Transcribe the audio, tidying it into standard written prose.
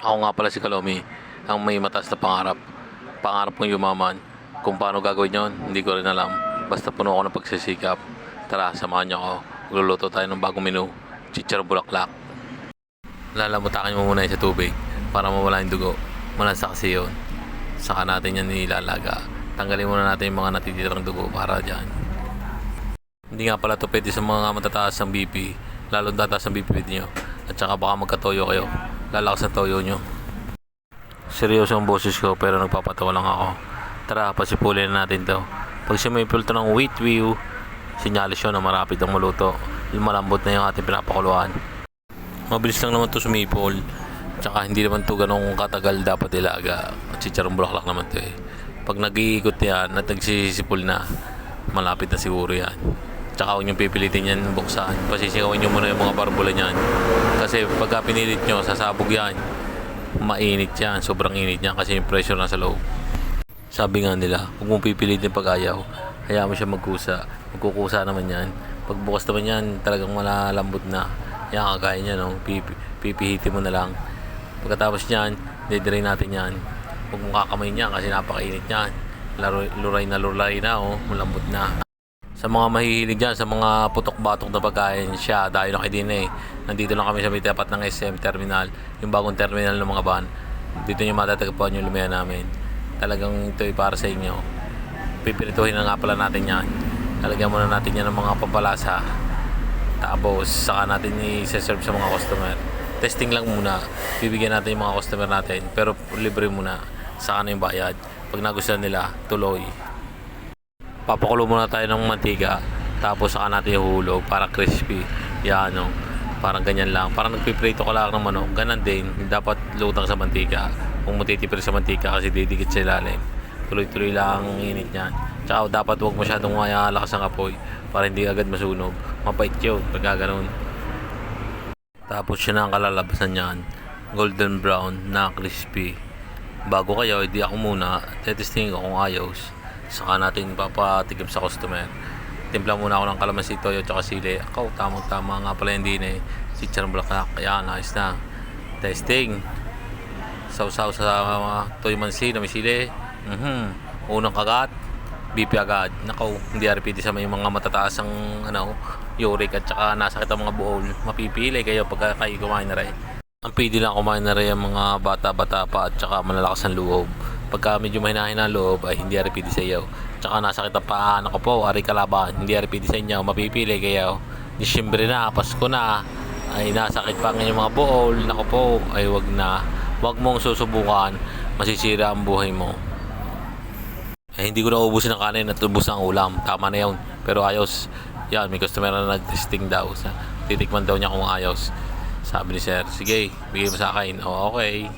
Ako nga pala si Kalomi, ang may mataas na pangarap. Pangarap kong yumaman. Kung paano gagawin yon, hindi ko rin alam. Basta puno ako ng pagsisikap. Tara, samahan niyo ako. Magluluto tayo ng bagong menu. Chicharon bulaklak. Lalamutakin mo muna yun sa tubig para mawala yung dugo. Malansa kasi yun. Saka natin yan nilalaga. Tanggalin muna natin yung mga natitirang dugo para dyan. Hindi nga pala to pwede sa mga matataas ng BP. Lalong tataas ang BP niyo. At saka baka magkatoyo kayo. Lalakas ang toyo nyo. Seryoso ang boses ko pero nagpapatawa lang ako. Tara, pasipulin na natin to. Pag sumipul to ng wheat view, sinyalis yun na marapit ang maluto. Malambot na yung ating pinapakuluan. Mabilis lang naman to sumipol. Tsaka hindi naman to ganong katagal dapat ilaga. Chicharong bulaklak naman to eh. Pag nag-iikot yan at nagsisipol na, malapit na siguro yan. Tsaka huwag nyo pipilitin yan buksan. Pasisikawin nyo muna yung mga barbula nyan. Kasi pagka pinilit nyo, sasabog yan. Mainit yan. Sobrang init yan kasi yung pressure na sa loob. Sabi nga nila, huwag mong pipilitin pag ayaw. Hayaan mo siya magkusa. Magkukusa naman yan. Pagbukas naman yan, talagang malalambot na. Yan, kagaya nyo, no? Pipihitin mo na lang. Pagkatapos nyan, didiray natin yan. Huwag mong kakamayin yan kasi napakainit yan. Luray na, oh. Malambot na. Sa mga mahihilig dyan, sa mga putok-batok na pagkain siya, dahil na din eh. Nandito lang kami sa may tapat ng SM Terminal, yung bagong terminal ng mga van. Dito nyo matatagpuan yung lumihan namin. Talagang ito ay para sa inyo. Pipirituhin na nga pala natin yan. Talagyan muna natin yan ng mga pampalasa. Tapos, saka natin i-serve sa mga customer. Testing lang muna. Bibigyan natin yung mga customer natin, pero libre muna. Saka na yung bayad. Pag nagustuhan nila, tuloy. Papakulo muna tayo ng mantika, tapos saka natin ihulog para crispy. Yan, no? Parang ganyan lang. Parang nagpiprito ka lang ng manok. Ganon din. Dapat lutang sa mantika. Kung matitipid sa mantika kasi didikit sa ilalim. Tuloy-tuloy lang ang init niyan. Tsaka dapat huwag masyadong malakas ang apoy para hindi agad masunog. Mapait yun pag gano'n. Tapos yun ang kalalabasan niyan. Golden brown na crispy. Bago kayo, hindi ako muna. Tetestingin ko kung ayos. Saka natin papatigim sa customer. Timpla muna ako ng kalamansi, toyo, tsaka sili. Ako, tamang-tama nga pala hindi na eh. Chicharon bulaklak. Ayan, ayos na. Testing. Sausaw sa toyo mansi na may sili. Unang kagat. BP agad. Nako, hindi repeat sa may mga matataas ang uric at saka nasakit ang mga buhol. Mapipili kayo pagka kayo kumain na rin. Ang pili lang kumain na rin ang mga bata-bata pa at saka malalakas ang loob. Pagka medyo mahinahin ang loob ay hindi repeat sa iyo. Tsaka nasakit ang paa, nako po, ari kalaban, hindi repeat sa inyo, mapipili kayo. Disyembre na, Pasko na, ay nasakit pa ang inyong mga buhol, nako po, ay wag na. Wag mong susubukan, masisira ang buhay mo. Eh, hindi ko na ubusin ang kanin at ubus ang ulam, tama na yun. Pero ayos, yan, may customer na nag-testing daw. Titikman daw niya kung ayos. Sabi ni sir, sige, bigay mo sa akin. O, okay.